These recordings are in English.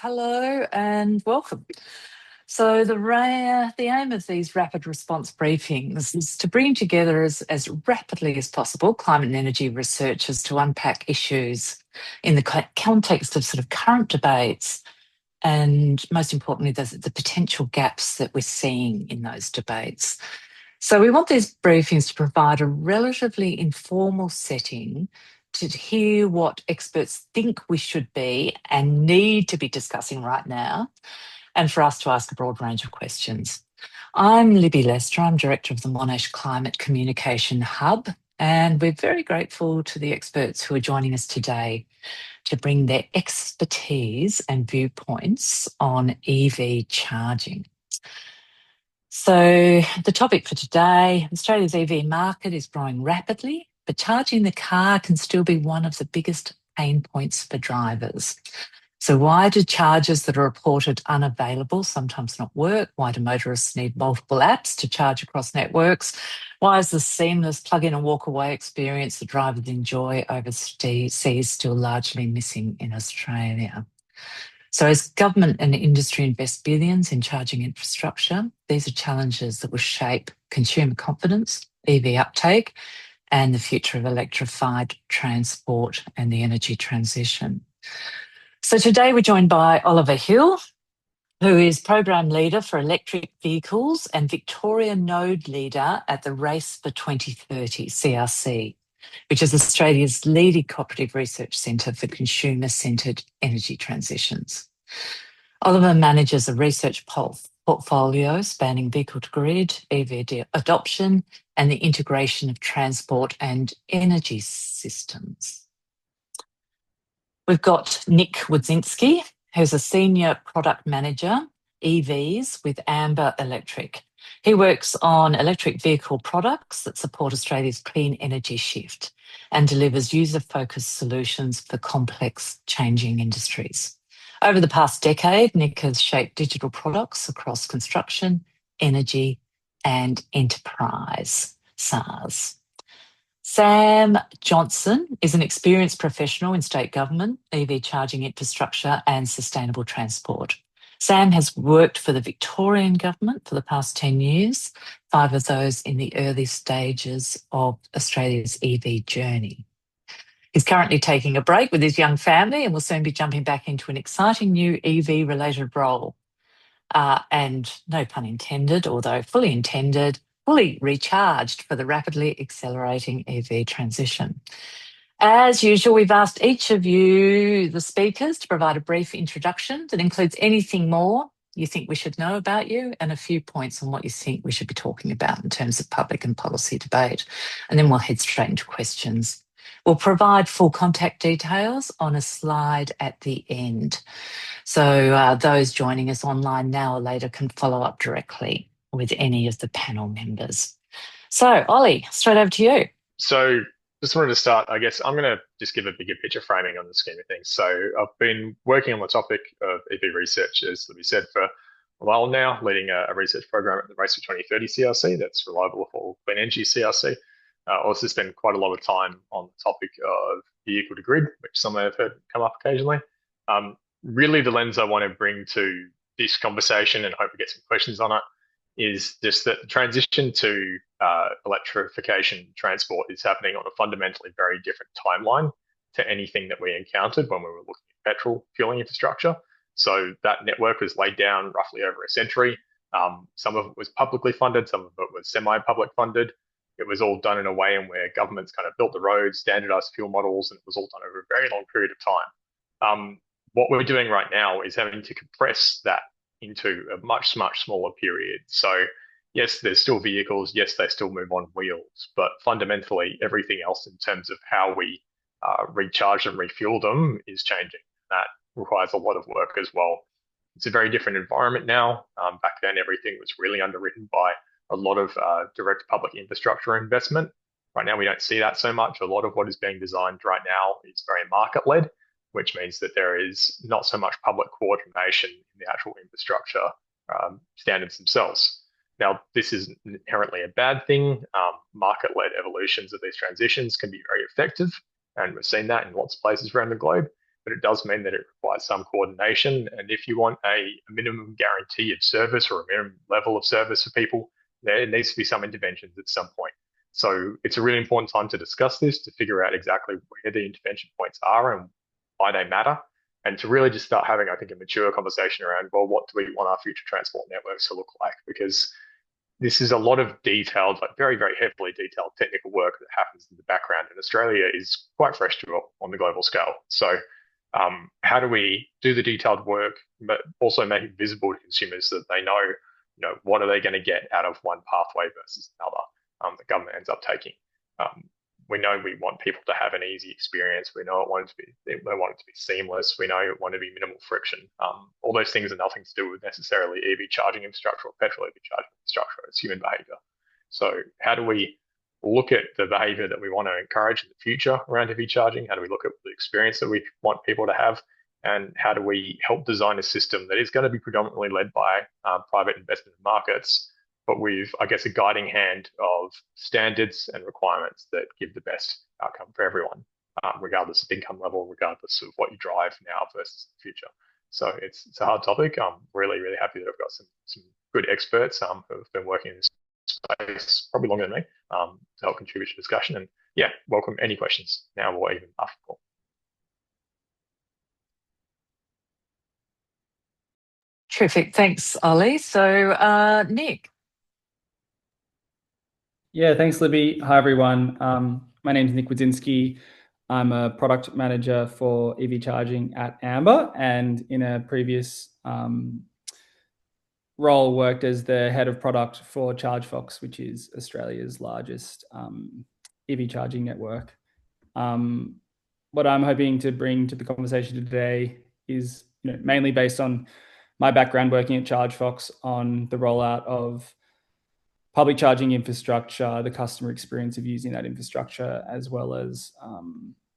Hello and welcome. The aim of these rapid response briefings is to bring together as rapidly as possible climate and energy researchers to unpack issues in the context of sort of current debates and, most importantly, the potential gaps that we're seeing in those debates. So we want these briefings to provide a relatively informal setting to hear what experts think we should be and need to be discussing right now, and for us to ask a broad range of questions. I'm Libby Lester, I'm Director of the Monash Climate Communication Hub, and we're very grateful to the experts who are joining us today to bring their expertise and viewpoints on EV charging. So the topic for today, Australia's EV market is growing rapidly, but charging the car can still be one of the biggest pain points for drivers. So why do chargers that are reported unavailable sometimes not work? Why do motorists need multiple apps to charge across networks? Why is the seamless plug-in and walk-away experience that drivers enjoy overseas still largely missing in Australia? So as government and industry invest billions in charging infrastructure, these are challenges that will shape consumer confidence, EV uptake, and the future of electrified transport and the energy transition. So today we're joined by Oliver Hill, who is Program Leader for Electric Vehicles and Victoria Node Leader at the Race for 2030, CRC, which is Australia's leading cooperative research centre for consumer-centred energy transitions. Oliver manages a research portfolio spanning vehicle-to-grid, EV adoption, and the integration of transport and energy systems. We've got Nick Wodzinski, who's a Senior Product Manager, EVs with Amber Electric. He works on electric vehicle products that support Australia's clean energy shift and delivers user-focused solutions for complex changing industries. Over the past decade, Nick has shaped digital products across construction, energy and enterprise, SaaS. Sam Johnson is an experienced professional in state government, EV charging infrastructure and sustainable transport. Sam has worked for the Victorian government for the past 10 years, 5 of those in the early stages of Australia's EV journey. He's currently taking a break with his young family and will soon be jumping back into an exciting new EV-related role. And no pun intended, although fully intended, fully recharged for the rapidly accelerating EV transition. As usual, we've asked each of you, the speakers, to provide a brief introduction that includes anything more you think we should know about you and a few points on what you think we should be talking about in terms of public and policy debate. And then we'll head straight into questions. We'll provide full contact details on a slide at the end. So those joining us online now or later can follow up directly with any of the panel members. So, Ollie, straight over to you. So just wanted to start, I guess I'm going to just give a bigger picture framing on the scheme of things. So I've been working on the topic of EV research, as Libby said, for a while now, leading a research program at the Race for 2030 CRC, that's Reliable for Clean Energy CRC. Also spend quite a lot of time on the topic of vehicle to grid, which some may have heard come up occasionally. Really the lens I want to bring to this conversation, and hope we get some questions on it, is just that the transition to electrification transport is happening on a fundamentally very different timeline to anything that we encountered when we were looking at petrol fueling infrastructure. So that network was laid down roughly over a century. Some of it was publicly funded, some of it was semi-public funded. It was all done in a way in where governments kind of built the roads, standardized fuel models, and it was all done over a very long period of time. What we're doing right now is having to compress that into a much, much smaller period. So yes, there's still vehicles. Yes, they still move on wheels, but fundamentally everything else in terms of how we recharge and refuel them is changing. That requires a lot of work as well. It's a very different environment now. Back then, everything was really underwritten by a lot of direct public infrastructure investment. Right now, we don't see that so much. A lot of what is being designed right now is very market-led, which means that there is not so much public coordination in the actual infrastructure standards themselves. Now, this isn't inherently a bad thing. Market-led evolutions of these transitions can be very effective, and we've seen that in lots of places around the globe. but it does mean that it requires some coordination. And if you want a minimum guarantee of service or a minimum level of service for people, there needs to be some interventions at some point. So it's a really important time to discuss this, to figure out exactly where the intervention points are and why they matter, and to really just start having, I think, a mature conversation around, well, what do we want our future transport networks to look like? Because this is a lot of detailed, like very, very heavily detailed technical work that happens in the background. And Australia is quite fresh to it on the global scale. So how do we do the detailed work, but also make it visible to consumers so that they know, what are they going to get out of one pathway versus another the government ends up taking. We know we want people to have an easy experience. We know they want it to be seamless. We know it want to be minimal friction. All those things are nothing to do with necessarily EV charging infrastructure or petrol EV charging infrastructure. It's human behavior. So how do we look at the behavior that we want to encourage in the future around EV charging? How do we look at the experience that we want people to have? And how do we help design a system that is going to be predominantly led by private investment markets, but with, I guess, a guiding hand of standards and requirements that give the best outcome for everyone, regardless of income level, regardless of what you drive now versus the future. So it's a hard topic. I'm really, really happy that I've got some good experts who have been working in this space probably longer than me to help contribute to discussion. And yeah, welcome any questions now or even after the call. Terrific. Thanks, Ollie. So, Nick. Yeah, thanks, Libby. Hi, everyone. My name is Nick Wadzinski. I'm a product manager for EV charging at Amber, and in a previous role worked as the head of product for ChargeFox, which is Australia's largest EV charging network. What I'm hoping to bring to the conversation today is mainly based on my background working at ChargeFox on the rollout of public charging infrastructure, the customer experience of using that infrastructure, as well as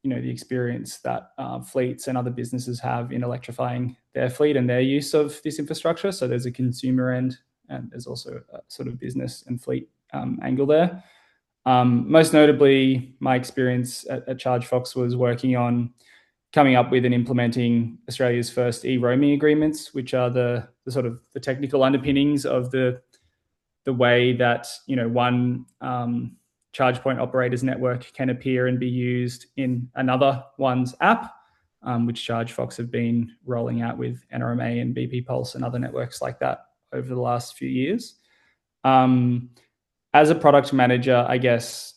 the experience that fleets and other businesses have in electrifying their fleet and their use of this infrastructure. So there's a consumer end, and there's also a sort of business and fleet angle there. Most notably, my experience at ChargeFox was working on coming up with and implementing Australia's first e-roaming agreements, which are the sort of the technical underpinnings of the way that one charge point operator's network can appear and be used in another one's app, which ChargeFox have been rolling out with NRMA and BP Pulse and other networks like that over the last few years. As a product manager, I guess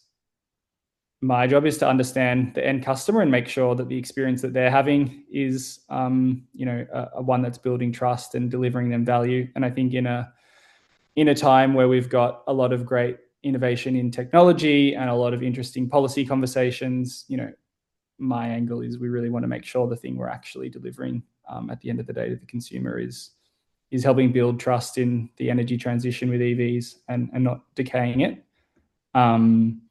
my job is to understand the end customer and make sure that the experience that they're having is a one that's building trust and delivering them value. And I think in a time where we've got a lot of great innovation in technology and a lot of interesting policy conversations, my angle is we really want to make sure the thing we're actually delivering at the end of the day to the consumer is helping build trust in the energy transition with EVs and not decaying it. And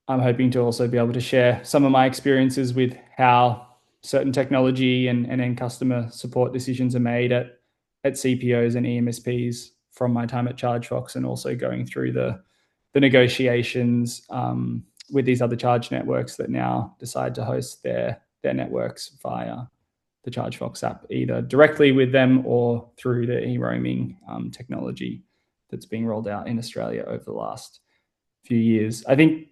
I'm hoping to also be able to share some of my experiences with how certain technology and end customer support decisions are made at CPOs and EMSPs from my time at ChargeFox, and also going through the negotiations with these other charge networks that now decide to host their networks via the ChargeFox app, either directly with them or through the e-roaming technology that's being rolled out in Australia over the last few years. I think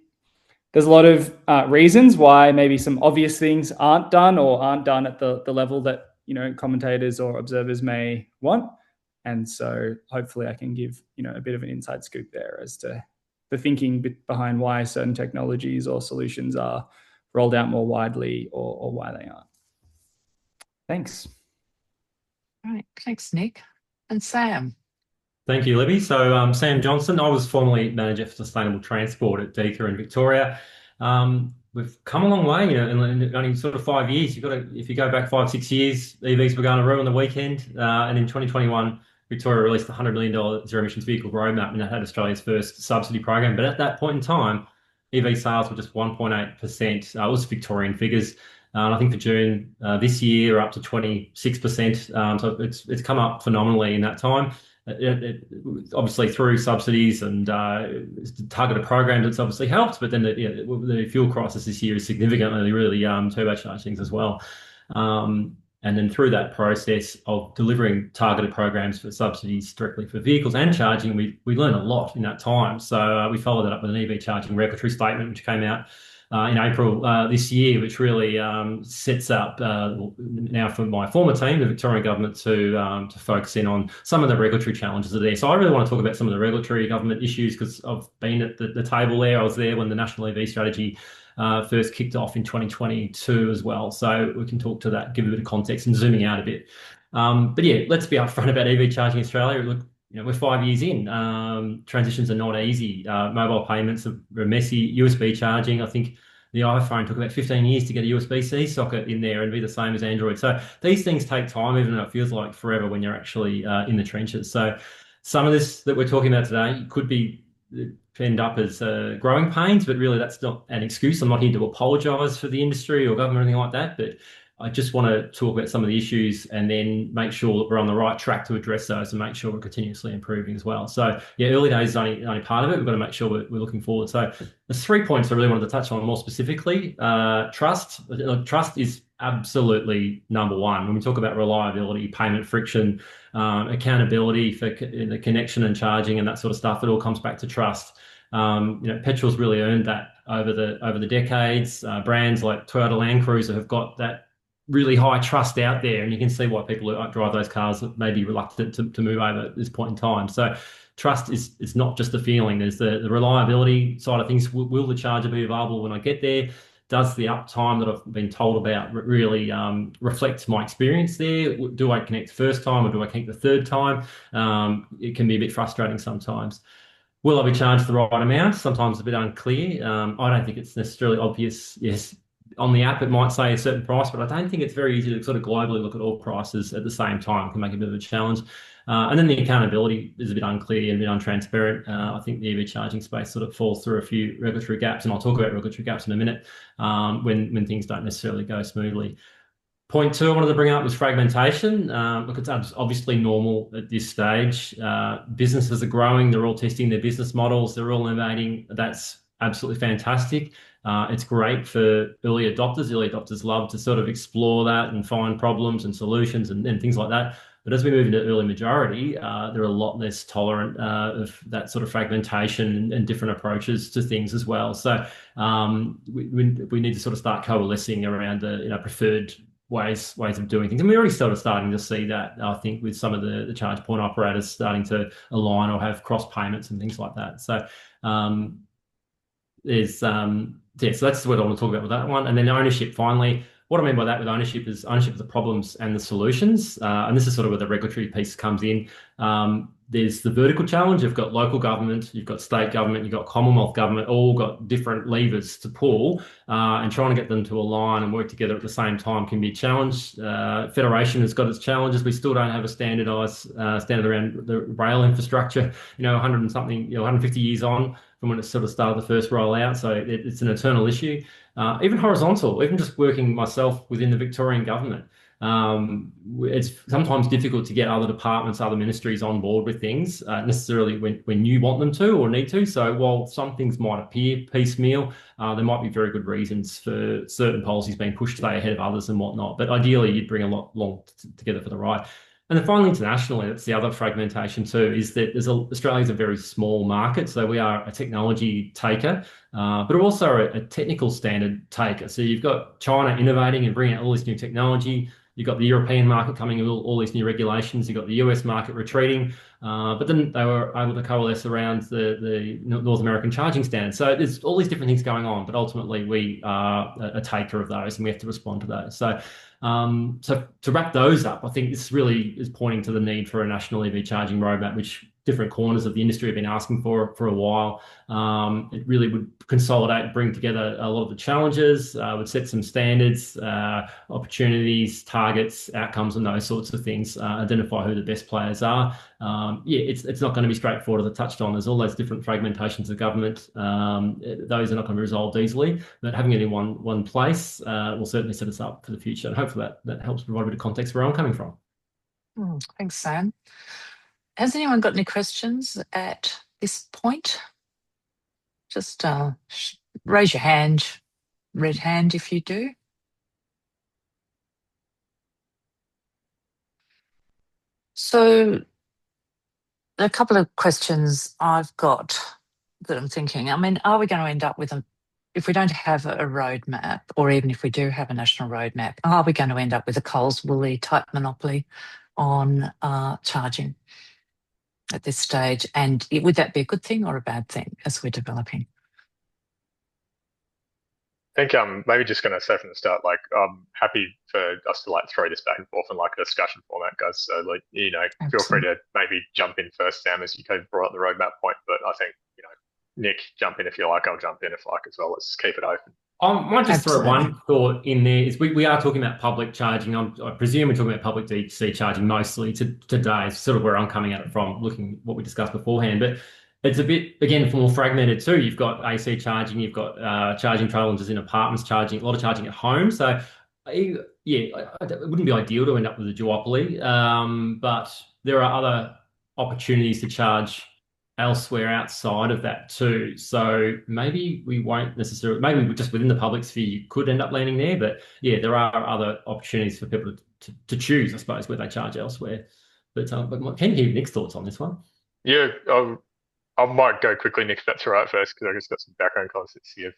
there's a lot of reasons why maybe some obvious things aren't done at the level that commentators or observers may want. And so hopefully I can give a bit of an inside scoop there as to the thinking behind why certain technologies or solutions are rolled out more widely or why they aren't. Thanks. All right. Thanks, Nick. And Sam. Thank you, Libby. So Sam Johnson, I was formerly Manager for Sustainable Transport at Deaker in Victoria. We've come a long way, in only sort of 5 years. If you go back 5-6 years, EVs were going to ruin the weekend. And in 2021, Victoria released the $100 million zero emissions vehicle roadmap, and that had Australia's first subsidy program. But at that point in time, EV sales were just 1.8%. It was Victorian figures. And I think for June this year, up to 26%. So it's come up phenomenally in that time. obviously through subsidies and targeted programs, it's obviously helped, but then the fuel crisis this year is significantly really turbocharged things as well. And then through that process of delivering targeted programs for subsidies directly for vehicles and charging, we learned a lot in that time. So we followed that up with an EV charging regulatory statement, which came out in April this year, which really sets up now for my former team, the Victorian government, to focus in on some of the regulatory challenges that are there. So I really want to talk about some of the regulatory government issues because I've been at the table there. I was there when the National EV Strategy first kicked off in 2022 as well. So we can talk to that, give a bit of context and zooming out a bit. But yeah, let's be upfront about EV charging in Australia. Look, we're 5 years in. Transitions are not easy. Mobile payments are messy. USB charging, I think the iPhone took about 15 years to get a USB-C socket in there and be the same as Android. So these things take time, even though it feels like forever when you're actually in the trenches. So some of this that we're talking about today could end up as growing pains, but really that's not an excuse. I'm not here to apologise for the industry or government or anything like that, but I just want to talk about some of the issues and then make sure that we're on the right track to address those and make sure we're continuously improving as well. So yeah, early days is only part of it. We've got to make sure we're looking forward. So there's 3 points I really wanted to touch on more specifically. Trust. Trust is absolutely number one. When we talk about reliability, payment friction, accountability for the connection and charging and that sort of stuff, it all comes back to trust. Petrol's really earned that over the decades. Brands like Toyota Land Cruiser have got that really high trust out there, and you can see why people who drive those cars may be reluctant to move over at this point in time. So trust is not just a feeling. There's the reliability side of things. Will the charger be available when I get there? Does the uptime that I've been told about really reflect my experience there? Do I connect the first time or do I connect the third time? It can be a bit frustrating sometimes. Will I be charged the right amount? Sometimes a bit unclear. I don't think it's necessarily obvious. Yes, on the app it might say a certain price, but I don't think it's very easy to sort of globally look at all prices at the same time. It can make a bit of a challenge. And then the accountability is a bit unclear and a bit untransparent. I think the EV charging space sort of falls through a few regulatory gaps, and I'll talk about regulatory gaps in a minute when things don't necessarily go smoothly. Point two I wanted to bring up was fragmentation. Look, it's obviously normal at this stage. Businesses are growing. They're all testing their business models. They're all innovating. That's absolutely fantastic. It's great for early adopters. Early adopters love to sort of explore that and find problems and solutions and things like that. But as we move into early majority, they're a lot less tolerant of that sort of fragmentation and different approaches to things as well. So we need to sort of start coalescing around the preferred ways of doing things. And we're already sort of starting to see that, I think, with some of the charge point operators starting to align or have cross payments and things like that. So so that's what I want to talk about with that one. And then ownership, finally. What I mean by that with ownership is ownership of the problems and the solutions. And this is sort of where the regulatory piece comes in. There's the vertical challenge. You've got local government, you've got state government, you've got Commonwealth government, all got different levers to pull, and trying to get them to align and work together at the same time can be a challenge. Federation has got its challenges. We still don't have a standardised standard around the rail infrastructure. 100 and something, 150 years on from when it sort of started the first rollout. So it's an eternal issue. Even horizontal, even just working myself within the Victorian government. It's sometimes difficult to get other departments, other ministries on board with things, necessarily when you want them to or need to. So while some things might appear piecemeal, there might be very good reasons for certain policies being pushed today ahead of others and whatnot. But ideally, you'd bring a lot along together for the right. And then finally, internationally, that's the other fragmentation too, is that Australia is a very small market. So we are a technology taker, but also a technical standard taker. So you've got China innovating and bringing out all this new technology. You've got the European market coming with all these new regulations. You've got the US market retreating, but then they were able to coalesce around the North American charging standard. So there's all these different things going on, but ultimately we are a taker of those and we have to respond to those. So to wrap those up, I think this really is pointing to the need for a national EV charging roadmap, which different corners of the industry have been asking for a while. It really would consolidate, bring together a lot of the challenges, would set some standards, opportunities, targets, outcomes, and those sorts of things, identify who the best players are. It's not going to be straightforward, as I touched on. There's all those different fragmentations of government. Those are not going to be resolved easily, but having it in one place will certainly set us up for the future. And hopefully that helps provide a bit of context where I'm coming from. Thanks, Sam. Has anyone got any questions at this point? Just raise your hand, red hand if you do. So a couple of questions I've got that I'm thinking. I mean, are we going to end up with if we don't have a roadmap, or even if we do have a national roadmap, are we going to end up with a Coles Woolly type monopoly on charging at this stage? And would that be a good thing or a bad thing as we're developing? I think maybe just going to say from the start, like I'm happy for us to like throw this back and forth in like a discussion format, guys. So like feel free to maybe jump in first, Sam, as you kind of brought up the roadmap point. But I think Nick, jump in if you like. I'll jump in if I like as well. Let's keep it open. I might just throw one thought in there. Is we are talking about public charging. I presume we're talking about public DC charging mostly today. It's sort of where I'm coming at it from, looking at what we discussed beforehand. But it's a bit, again, more fragmented too. You've got AC charging, you've got charging challenges in apartments, a lot of charging at home. So yeah, it wouldn't be ideal to end up with a duopoly. But there are other opportunities to charge elsewhere outside of that too. So maybe we won't necessarily, maybe just within the public sphere, you could end up landing there. But yeah, there are other opportunities for people to choose, I suppose, where they charge elsewhere. But can you hear Nick's thoughts on this one? Yeah, I might go quickly, Nick, if that's all right first, because I just got some background concepts here.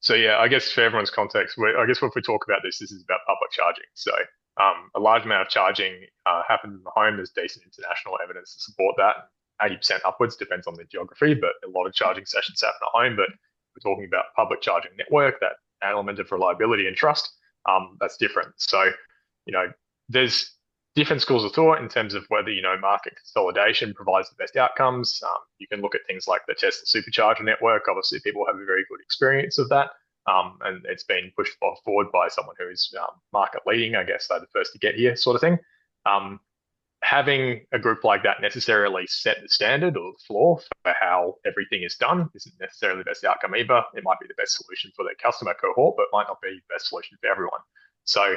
So yeah, I guess for everyone's context, I guess when we talk about this is about public charging. So a large amount of charging happens in the home. There's decent international evidence to support that. 80% upwards, depends on the geography, but a lot of charging sessions happen at home. But we're talking about public charging network, that element of reliability and trust, that's different. So, there's different schools of thought in terms of whether, market consolidation provides the best outcomes. You can look at things like the Tesla supercharger network. Obviously, people have a very good experience of that. And it's been pushed forward by someone who is market leading. I guess they're the first to get here, sort of thing. Having a group like that necessarily set the standard or the floor for how everything is done isn't necessarily the best outcome either. It might be the best solution for their customer cohort, but might not be the best solution for everyone. So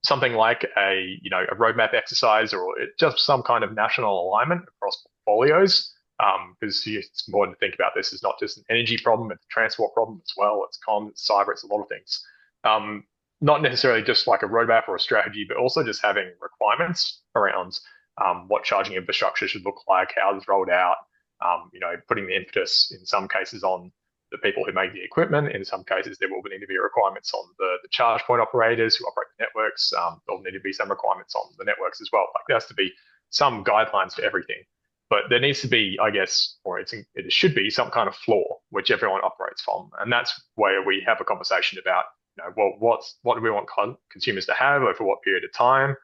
something like a roadmap exercise or just some kind of national alignment across portfolios, because it's important to think about this as not just an energy problem, it's a transport problem as well. It's comms, it's cyber, it's a lot of things. Not necessarily just like a roadmap or a strategy, but also just having requirements around what charging infrastructure should look like, how it's rolled out, putting the impetus in some cases on the people who make the equipment. In some cases, there will need to be requirements on the charge point operators who operate the networks. There'll need to be some requirements on the networks as well. Like there has to be some guidelines for everything. But there needs to be, I guess, or it should be some kind of floor which everyone operates from. And that's where we have a conversation about what do we want consumers to have over what period of time?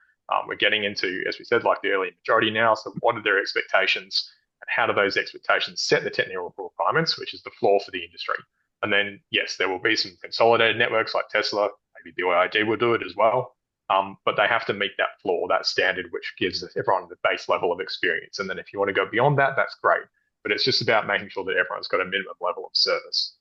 We're getting into, as we said, like the early majority now. So what are their expectations and how do those expectations set the technical requirements, which is the floor for the industry? And then, yes, there will be some consolidated networks like Tesla, maybe BYD will do it as well. But they have to meet that floor, that standard, which gives everyone the base level of experience. And then if you want to go beyond that, that's great. But it's just about making sure that everyone's got a minimum level of service.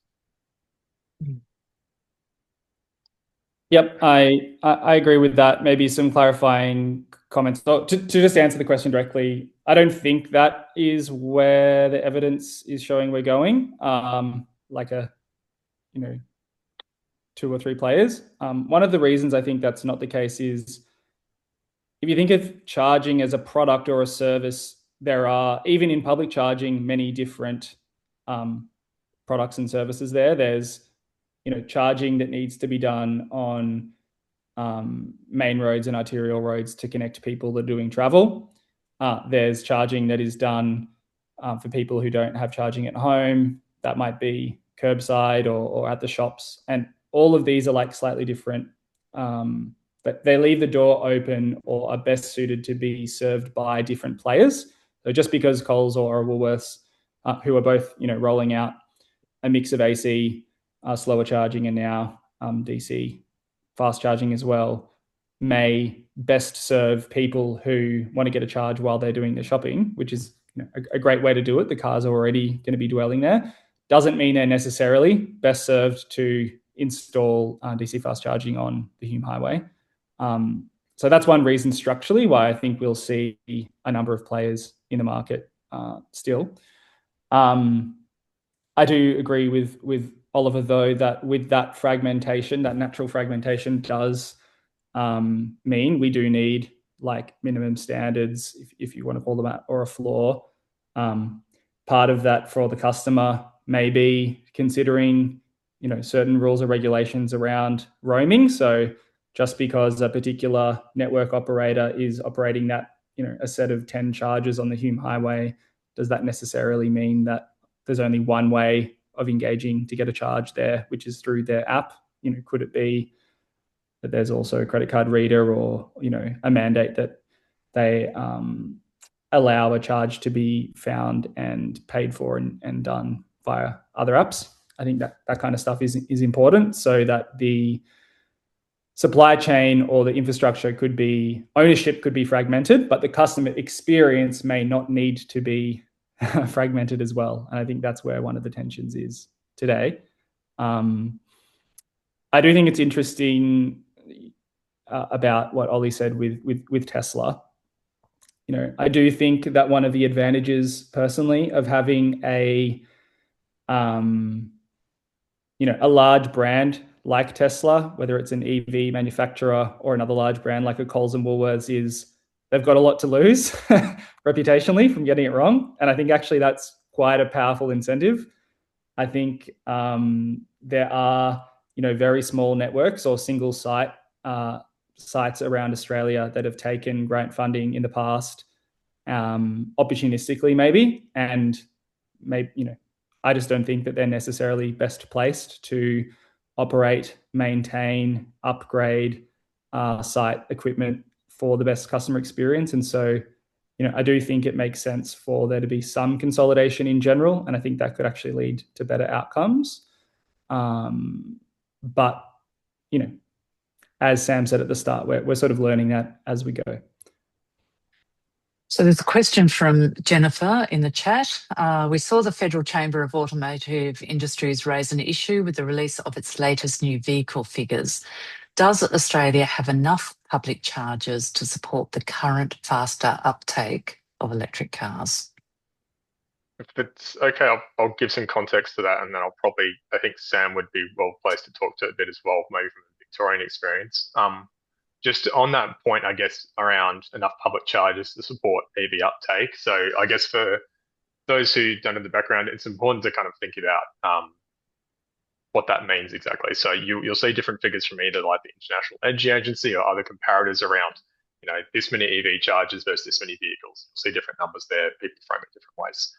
Yep, I agree with that. Maybe some clarifying comments. So to just answer the question directly, I don't think that is where the evidence is showing we're going. Like two or three players. One of the reasons I think that's not the case is if you think of charging as a product or a service, there are, even in public charging, many different products and services there. There's charging that needs to be done on main roads and arterial roads to connect people that are doing travel. There's charging that is done for people who don't have charging at home. That might be curbside or at the shops. And all of these are like slightly different, but they leave the door open or are best suited to be served by different players. So just because Coles or Woolworths, who are both rolling out a mix of AC, slower charging, and now DC fast charging as well, may best serve people who want to get a charge while they're doing their shopping, which is a great way to do it. The cars are already going to be dwelling there. Doesn't mean they're necessarily best served to install DC fast charging on the Hume Highway. So that's one reason structurally why I think we'll see a number of players in the market still. I do agree with Oliver, though, that with that fragmentation, that natural fragmentation does mean we do need like minimum standards, if you want to call them that, or a floor. Part of that for the customer may be considering, certain rules or regulations around roaming. So just because a particular network operator is operating that, a set of 10 chargers on the Hume Highway, does that necessarily mean that there's only one way of engaging to get a charge there, which is through their app? Could it be that there's also a credit card reader, or a mandate that they allow a charge to be found and paid for and done via other apps? I think that kind of stuff is important, so that the supply chain or the infrastructure ownership could be fragmented, but the customer experience may not need to be fragmented as well. And I think that's where one of the tensions is today. I do think it's interesting about what Ollie said with Tesla. I do think that one of the advantages personally of having a large brand like Tesla, whether it's an EV manufacturer or another large brand like a Coles and Woolworths, is they've got a lot to lose reputationally from getting it wrong. And I think actually that's quite a powerful incentive. I think there are, very small networks or single site sites around Australia that have taken grant funding in the past, opportunistically maybe, and maybe, I just don't think that they're necessarily best placed to operate, maintain, upgrade site equipment for the best customer experience. And so, I do think it makes sense for there to be some consolidation in general, and I think that could actually lead to better outcomes. But, as Sam said at the start, we're sort of learning that as we go. So there's a question from Jennifer in the chat. We saw the Federal Chamber of Automotive Industries raise an issue with the release of its latest new vehicle figures. Does Australia have enough public chargers to support the current faster uptake of electric cars? If it's okay, I'll give some context to that, and then I think Sam would be well placed to talk to it a bit as well, maybe from a Victorian experience. Just on that point, I guess, around enough public chargers to support EV uptake. So I guess for those who don't know the background, it's important to kind of think about what that means exactly. So you'll see different figures from either like the International Energy Agency or other comparators around, this many EV chargers versus this many vehicles. You'll see different numbers there, people frame it different ways.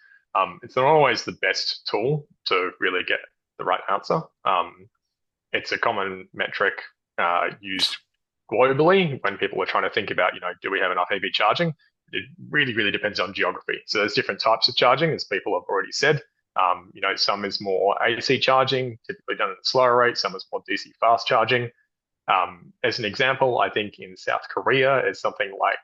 It's not always the best tool to really get the right answer. It's a common metric used globally when people are trying to think about, do we have enough EV charging? It really, really depends on geography. So there's different types of charging, as people have already said. Some is more AC charging, typically done at a slower rate. Some is more DC fast charging. As an example, I think in South Korea, it's something like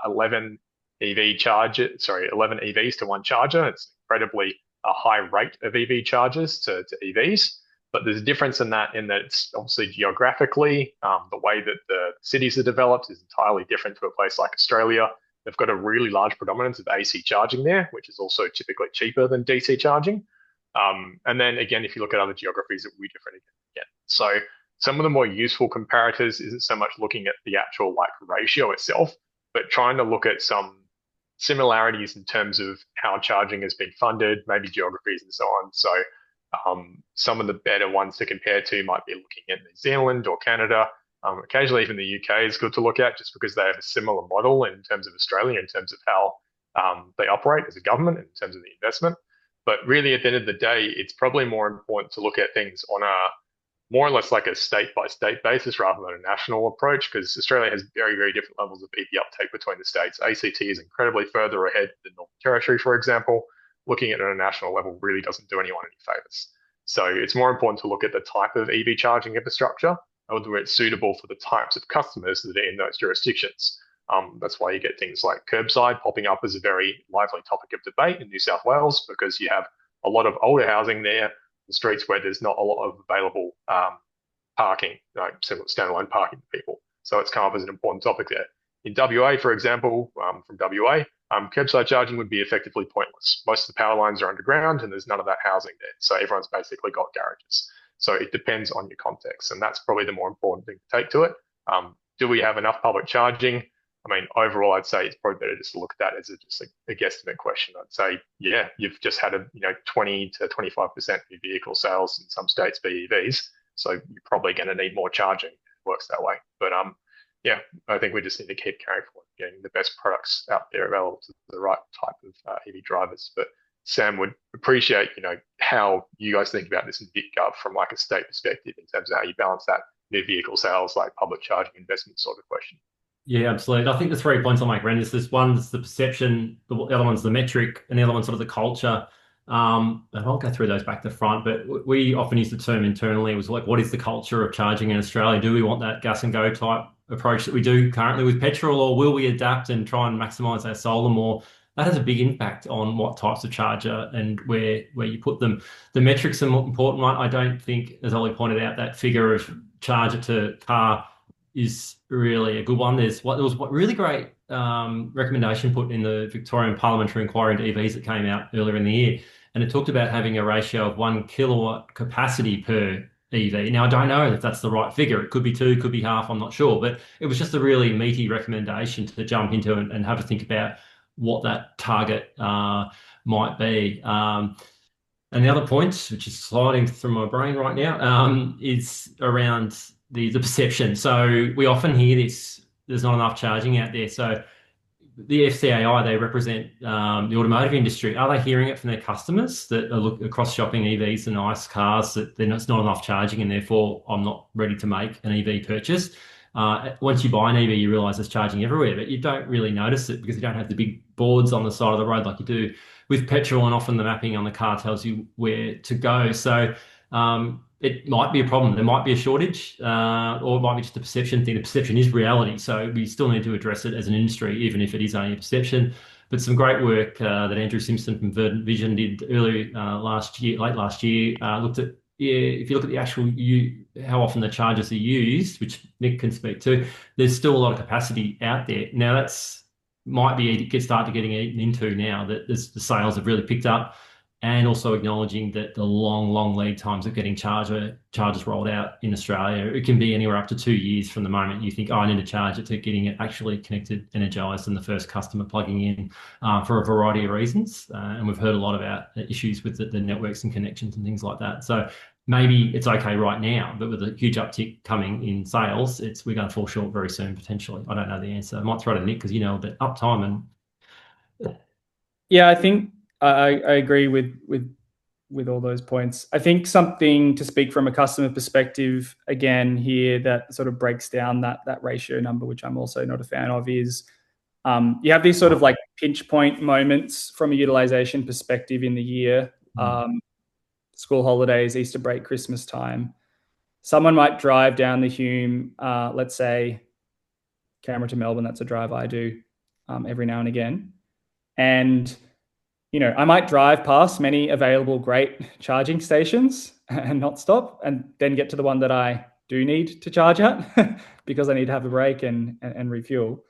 11 EVs to one charger. It's incredibly a high rate of EV chargers to EVs. But there's a difference in that it's obviously geographically, the way that the cities are developed is entirely different to a place like Australia. They've got a really large predominance of AC charging there, which is also typically cheaper than DC charging. And then again, if you look at other geographies, it will be different again. So some of the more useful comparators isn't so much looking at the actual ratio itself, but trying to look at some similarities in terms of how charging has been funded, maybe geographies and so on. So some of the better ones to compare to might be looking at New Zealand or Canada. Occasionally even the UK is good to look at, just because they have a similar model in terms of Australia, in terms of how they operate as a government, in terms of the investment. But really, at the end of the day, it's probably more important to look at things on a more or less like a state-by-state basis rather than a national approach, because Australia has very, very different levels of EV uptake between the states. ACT is incredibly further ahead than Northern Territory, for example. Looking at it at a national level really doesn't do anyone any favors. So it's more important to look at the type of EV charging infrastructure and whether it's suitable for the types of customers that are in those jurisdictions. That's why you get things like curbside popping up as a very lively topic of debate in New South Wales, because you have a lot of older housing there, the streets where there's not a lot of available parking, standalone parking for people. So it's come up as an important topic there. In WA, for example, from WA, curbside charging would be effectively pointless. Most of the power lines are underground and there's none of that housing there. So everyone's basically got garages. So it depends on your context. And that's probably the more important thing to take to it. Do we have enough public charging? I mean, overall, I'd say it's probably better just to look at that as just a guesstimate question. I'd say, yeah, you've just had 20 to 25% of your vehicle sales in some states be EVs. So you're probably going to need more charging. It works that way. But yeah, I think we just need to keep carrying forward, getting the best products out there available to the right type of EV drivers. But Sam would appreciate, how you guys think about this in VitGov from like a state perspective in terms of how you balance that new vehicle sales, like public charging investment sort of question. Yeah, absolutely. I think the 3 points I'll make, Ren, is this one's the perception, the other one's the metric, and the other one's sort of the culture. And I'll go through those back to front, but we often use the term internally. It was like, what is the culture of charging in Australia? Do we want that gas and go type approach that we do currently with petrol, or will we adapt and try and maximize our solar more? That has a big impact on what types of charger and where you put them. The metrics are an important one. I don't think, as Ollie pointed out, that figure of charger to car is really a good one. There was a really great recommendation put in the Victorian Parliamentary Inquiry into EVs that came out earlier in the year, and it talked about having a ratio of 1 kilowatt capacity per EV. Now, I don't know if that's the right figure. It could be 2, could be half, I'm not sure, but it was just a really meaty recommendation to jump into and have a think about what that target might be. And the other point, which is sliding through my brain right now, is around the perception. So we often hear this, there's not enough charging out there. So the FCAI, they represent the automotive industry. Are they hearing it from their customers that are across shopping EVs and ICE cars that there's not enough charging and therefore I'm not ready to make an EV purchase? Once you buy an EV, you realize there's charging everywhere, but you don't really notice it because you don't have the big boards on the side of the road like you do with petrol, and often the mapping on the car tells you where to go. So it might be a problem. There might be a shortage, or it might be just a perception thing. The perception is reality. So we still need to address it as an industry, even if it is only a perception. But some great work that Andrew Simpson from Verdant Vision did earlier late last year, looked at, if you look at the actual how often the chargers are used, which Nick can speak to, there's still a lot of capacity out there. Now that's might be getting eaten into now that the sales have really picked up, and also acknowledging that the long lead times of getting chargers rolled out in Australia, it can be anywhere up to 2 years from the moment you think, oh, I need to charge it, to getting it actually connected, energized, and the first customer plugging in for a variety of reasons. And we've heard a lot about issues with the networks and connections and things like that. So maybe it's okay right now, but with a huge uptick coming in sales, we're going to fall short very soon, potentially. I don't know the answer. I might throw to Nick because you know a bit uptime and. Yeah, I think I agree with all those points. I think something to speak from a customer perspective, again, here that sort of breaks down that ratio number, which I'm also not a fan of, is you have these sort of like pinch point moments from a utilization perspective in the year. School holidays, Easter break, Christmas time. Someone might drive down the Hume, let's say Canberra to Melbourne. That's a drive I do every now and again. And I might drive past many available great charging stations and not stop, and then get to the one that I do need to charge at because I need to have a break and refuel.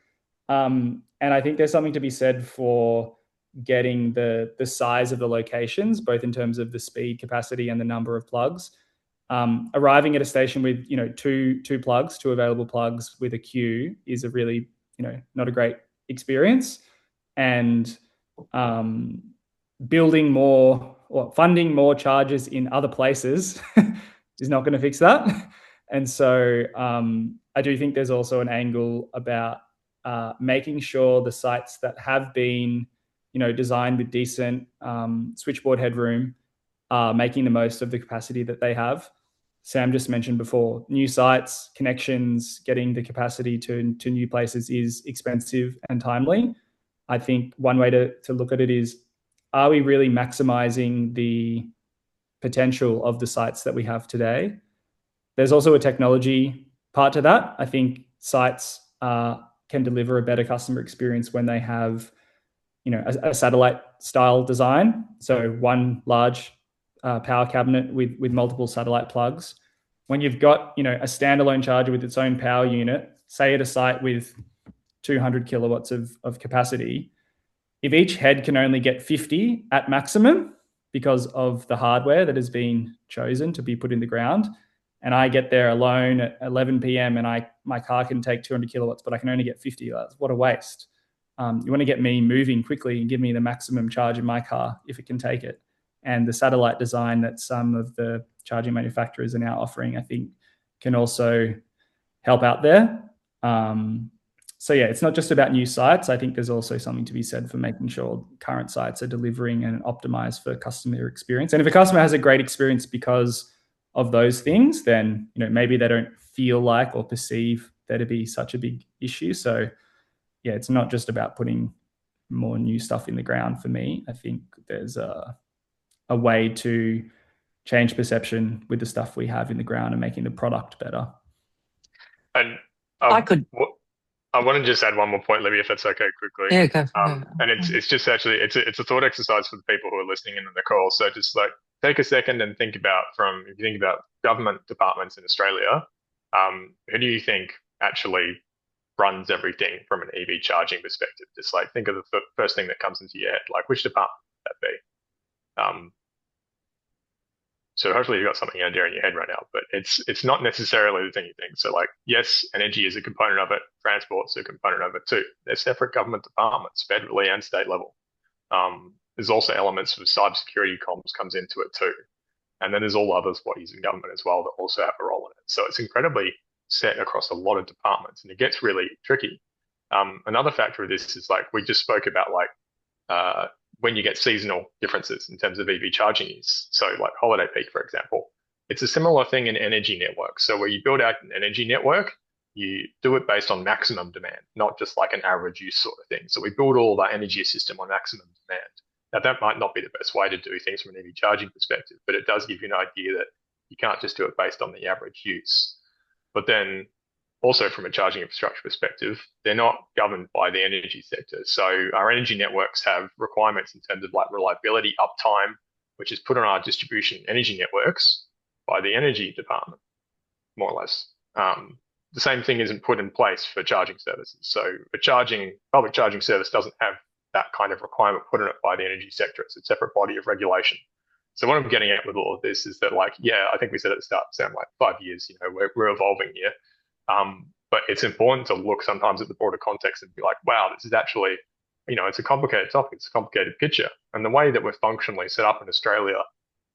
And I think there's something to be said for getting the size of the locations, both in terms of the speed, capacity, and the number of plugs. Arriving at a station with two plugs, two available plugs with a queue is a really not a great experience, and building more or funding more chargers in other places is not going to fix that. And so I do think there's also an angle about making sure the sites that have been designed with decent switchboard headroom are making the most of the capacity that they have. Sam just mentioned before, new sites, connections, getting the capacity to new places is expensive and timely. I think one way to look at it is, are we really maximizing the potential of the sites that we have today? There's also a technology part to that. I think sites can deliver a better customer experience when they have a satellite style design. So one large power cabinet with multiple satellite plugs. When you've got a standalone charger with its own power unit say at a site with 200 kilowatts of capacity, if each head can only get 50 at maximum because of the hardware that has been chosen to be put in the ground, and I get there alone at 11 p.m. and my car can take 200 kilowatts, but I can only get 50, what a waste. You want to get me moving quickly and give me the maximum charge in my car if it can take it. And the satellite design that some of the charging manufacturers are now offering, I think, can also help out there. So yeah, it's not just about new sites. I think there's also something to be said for making sure current sites are delivering and optimized for customer experience. And if a customer has a great experience because of those things, then maybe they don't feel like or perceive there to be such a big issue. So yeah, it's not just about putting more new stuff in the ground for me. I think there's a way to change perception with the stuff we have in the ground and making the product better. And I want to just add one more point, Libby, if that's okay, quickly. Yeah, go. And it's just actually it's a thought exercise for the people who are listening in on the call. So just like take a second and think about if you think about government departments in Australia, who do you think actually runs everything from an EV charging perspective? Just like think of the first thing that comes into your head, like which department would that be? So hopefully you've got something idea in your head right now, but it's not necessarily the thing you think. So like, yes, energy is a component of it. Transport's a component of it too. They're separate government departments, federally and state level. There's also elements of cybersecurity comms comes into it too. And then there's all other bodies in government as well that also have a role in it. So it's incredibly set across a lot of departments, and it gets really tricky. Another factor of this is like, we just spoke about like, when you get seasonal differences in terms of EV charging use. So like holiday peak, for example, it's a similar thing in energy networks. So where you build out an energy network, you do it based on maximum demand, not just like an average use sort of thing. So we build all of our energy system on maximum demand. Now that might not be the best way to do things from an EV charging perspective, but it does give you an idea that you can't just do it based on the average use. But then also from a charging infrastructure perspective, they're not governed by the energy sector. So our energy networks have requirements in terms of like reliability, uptime, which is put on our distribution energy networks by the energy department, more or less. The same thing isn't put in place for charging services. So a public charging service doesn't have that kind of requirement put on it by the energy sector. It's a separate body of regulation. So what I'm getting at with all of this is that, like, yeah, I think we said at the start, Sam, like 5 years, we're evolving here. But it's important to look sometimes at the broader context and be like, wow, this is actually, it's a complicated topic. It's a complicated picture. And the way that we're functionally set up in Australia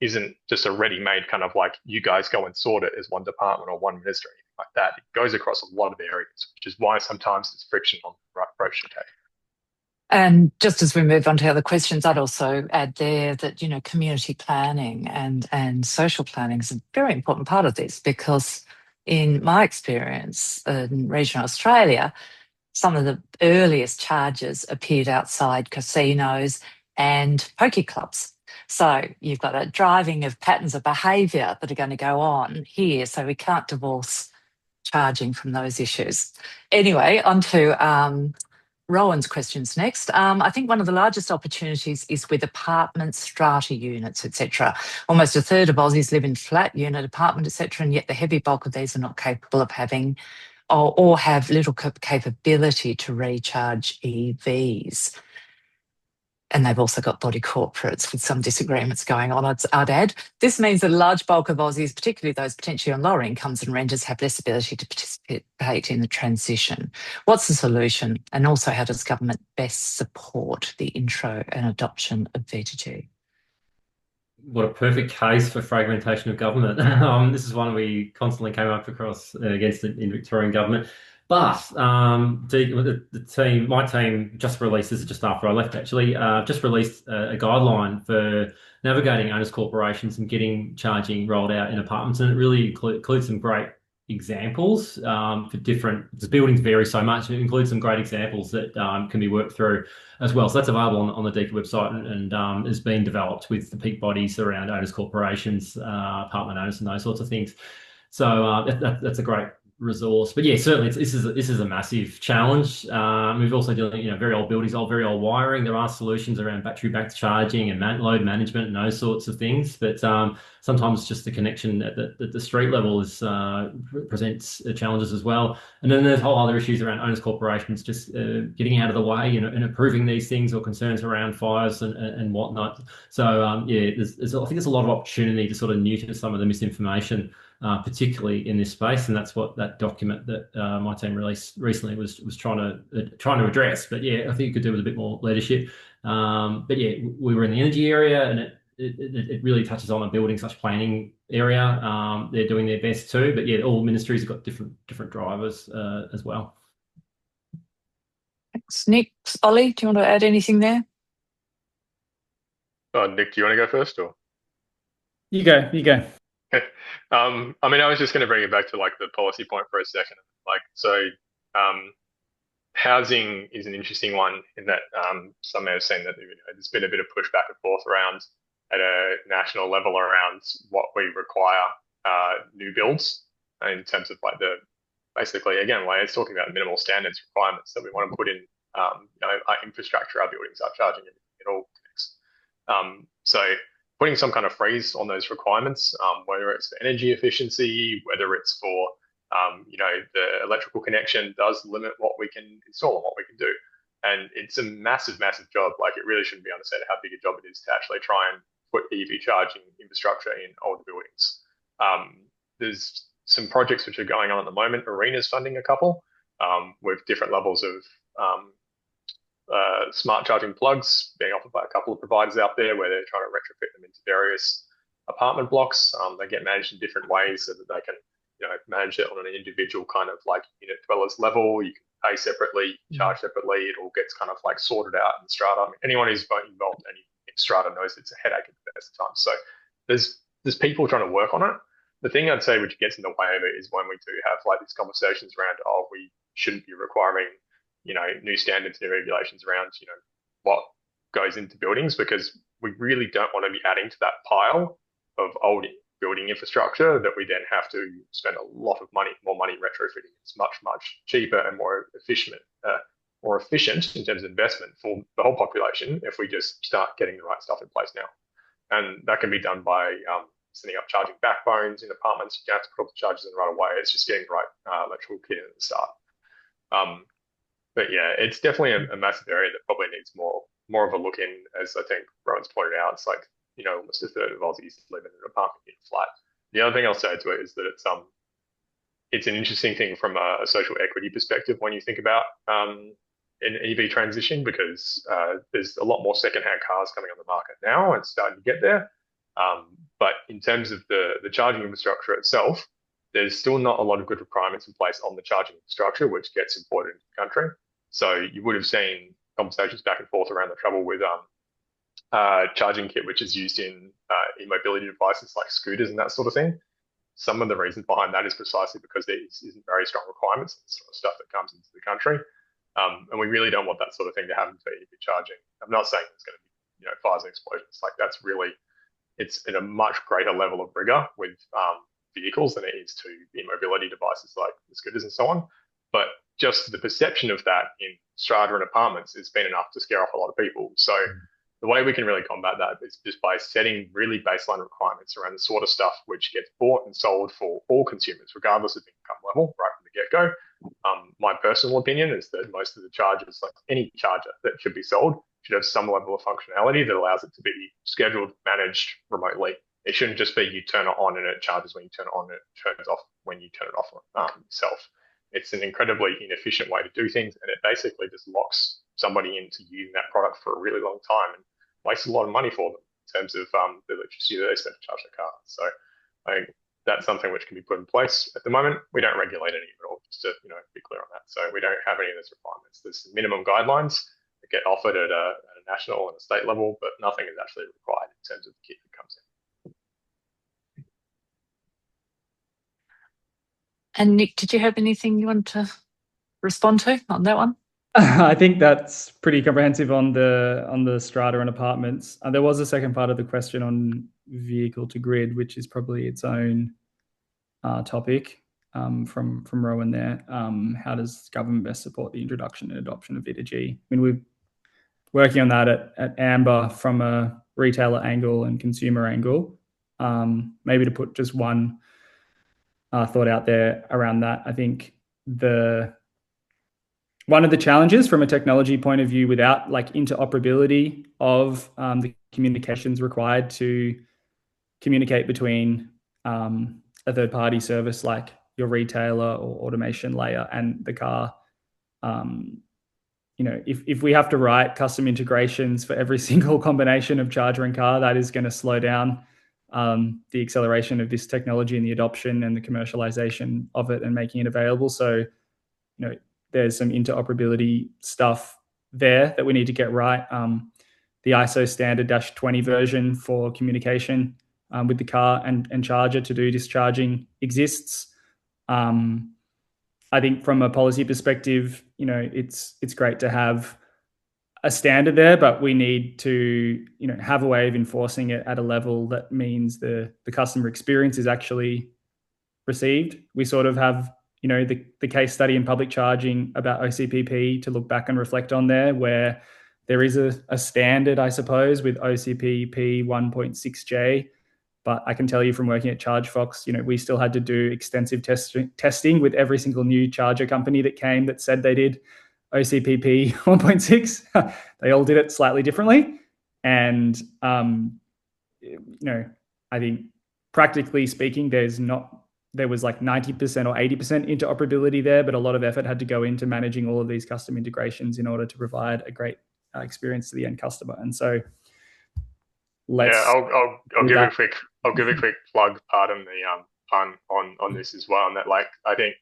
isn't just a ready-made kind of like, you guys go and sort it as one department or one minister or anything like that. It goes across a lot of areas, which is why sometimes there's friction on the right approach to take. And just as we move on to other questions, I'd also add there that, community planning and social planning is a very important part of this, because in my experience in regional Australia, some of the earliest chargers appeared outside casinos and pokie clubs. So you've got a driving of patterns of behaviour that are going to go on here. So we can't divorce charging from those issues. Anyway, on to Rowan's questions next. I think one of the largest opportunities is with apartment strata units, etc. Almost a third of Aussies live in flat unit apartment, etc., and yet the heavy bulk of these are not capable of having or have little capability to recharge EVs. And they've also got body corporates with some disagreements going on, I'd add. This means that a large bulk of Aussies, particularly those potentially on lower incomes and renters, have less ability to participate in the transition. What's the solution? And also, how does government best support the intro and adoption of V2G? What a perfect case for fragmentation of government. This is one we constantly came up across against in Victorian government. But my team just released, this is just after I left actually, just released a guideline for navigating owners corporations and getting charging rolled out in apartments. And it really includes some great examples for different, the buildings vary so much. It includes some great examples that can be worked through as well. So that's available on the DECA website and is being developed with the peak bodies around owners corporations, apartment owners and those sorts of things. So that's a great resource. But yeah, certainly this is a massive challenge. We've also dealing, very old buildings, very old wiring. There are solutions around battery-backed charging and load management and those sorts of things. But sometimes just the connection at the street level presents challenges as well. And then there's whole other issues around owners corporations just getting out of the way, and approving these things, or concerns around fires and whatnot. So I think there's a lot of opportunity to sort of neuter some of the misinformation, particularly in this space, and that's what that document that my team released recently was trying to address. But yeah, I think it could do with a bit more leadership. But yeah, we were in the energy area, and it really touches on a building/planning area. They're doing their best too, but yeah, all ministries have got different drivers as well. Thanks, Nick. Ollie, do you want to add anything there? Nick, do you want to go first, or? You go. I mean, I was just going to bring it back to like the policy point for a second. Housing is an interesting one in that some may have seen that there's been a bit of push back and forth around at a national level around what we require new builds in terms of like basically again, like it's talking about minimal standards requirements that we want to put in our infrastructure, our buildings, our charging, it all connects. So putting some kind of freeze on those requirements, whether it's for energy efficiency, whether it's for the electrical connection, does limit what we can install and what we can do. And it's a massive, massive job. Like, it really shouldn't be understated how big a job it is to actually try and put EV charging infrastructure in old buildings. There's some projects which are going on at the moment. Arena's funding a couple with different levels of smart charging plugs being offered by a couple of providers out there, where they're trying to retrofit them into various apartment blocks. They get managed in different ways so that they can manage it on an individual kind of like unit dwellers level. You can pay separately, charge separately. It all gets kind of like sorted out in strata. I mean, anyone who's involved in strata knows it's a headache at the best of times. So there's people trying to work on it. The thing I'd say which gets in the way of it is when we do have like these conversations around, we shouldn't be requiring new standards, new regulations around what goes into buildings, because we really don't want to be adding to that pile of old building infrastructure that we then have to spend a lot of more money retrofitting. It's much, much cheaper and more efficient in terms of investment for the whole population if we just start getting the right stuff in place now. And that can be done by setting up charging backbones in apartments. You don't have to put all the chargers in right away. It's just getting the right electrical kit in at the start. But yeah, it's definitely a massive area that probably needs more of a look in. As I think Rowan's pointed out, it's like almost a third of Aussies live in an apartment unit flat. The other thing I'll say to it is that it's an interesting thing from a social equity perspective when you think about an EV transition, because there's a lot more secondhand cars coming on the market now and starting to get there. But in terms of the charging infrastructure itself, there's still not a lot of good requirements in place on the charging infrastructure, which gets imported into the country. So you would have seen conversations back and forth around the trouble with charging kit, which is used in e-mobility devices like scooters and that sort of thing. Some of the reasons behind that is precisely because there isn't very strong requirements on the sort of stuff that comes into the country. And we really don't want that sort of thing to happen for EV charging. I'm not saying it's going to be fires and explosions. Like, it's in a much greater level of rigor with vehicles than it is to e-mobility devices like the scooters and so on. But just the perception of that in strata and apartments has been enough to scare off a lot of people. So the way we can really combat that is just by setting really baseline requirements around the sort of stuff which gets bought and sold for all consumers, regardless of income level, right from the get-go. My personal opinion is that most of the chargers, like any charger that should be sold, should have some level of functionality that allows it to be scheduled, managed remotely. It shouldn't just be you turn it on and it charges when you turn it on and it turns off when you turn it off yourself. It's an incredibly inefficient way to do things, and it basically just locks somebody into using that product for a really long time and wastes a lot of money for them in terms of the electricity that they spend to charge their car. So I think that's something which can be put in place. At the moment, we don't regulate any of it all, just to be clear on that. So we don't have any of those requirements. There's minimum guidelines that get offered at a national and a state level, but nothing is actually required in terms of the kit that comes in. And Nick, did you have anything you want to respond to on that one? I think that's pretty comprehensive on the strata and apartments. There was a second part of the question on vehicle to grid, which is probably its own topic. from Rowan there. How does government best support the introduction and adoption of V2G? I mean, we're working on that at Amber from a retailer angle and consumer angle. Maybe to put just one thought out there around that, I think one of the challenges from a technology point of view, without like interoperability of the communications required to communicate between a third-party service like your retailer or automation layer and the car, if we have to write custom integrations for every single combination of charger and car, that is going to slow down the acceleration of this technology and the adoption and the commercialization of it and making it available. So, there's some interoperability stuff there that we need to get right. The ISO standard -20 version for communication with the car and charger to do discharging exists. I think from a policy perspective, it's great to have a standard there, but we need to, have a way of enforcing it at a level that means the customer experience is actually received. We sort of have, the case study in public charging about OCPP to look back and reflect on there, where there is a standard, I suppose, with OCPP 1.6J. But I can tell you from working at ChargeFox, we still had to do extensive testing with every single new charger company that came that said they did OCPP 1.6. They all did it slightly differently. And, I think practically speaking, there was like 90% or 80% interoperability there, but a lot of effort had to go into managing all of these custom integrations in order to provide a great experience to the end customer. And so I'll give a quick plug, pardon the pun on this as well. And that, like, I think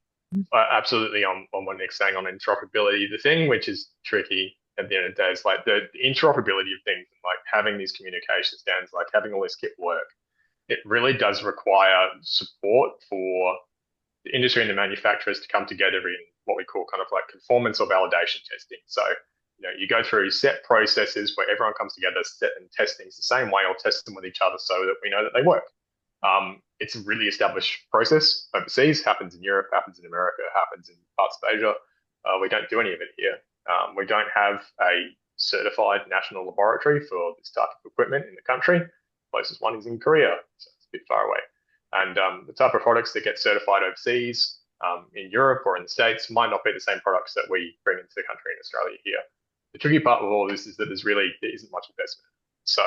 absolutely on what Nick's saying on interoperability, the thing which is tricky at the end of the day is like the interoperability of things, like having these communication standards, like having all this kit work. It really does require support for the industry and the manufacturers to come together in what we call kind of like conformance or validation testing. So, you go through set processes where everyone comes together, set and test things the same way or test them with each other so that we know that they work. It's a really established process overseas, happens in Europe, happens in America, happens in parts of Asia. We don't do any of it here. We don't have a certified national laboratory for this type of equipment in the country. Closest one is in Korea, so it's a bit far away. And the type of products that get certified overseas in Europe or in the States might not be the same products that we bring into the country in Australia here. The tricky part of all this is that there isn't much investment. So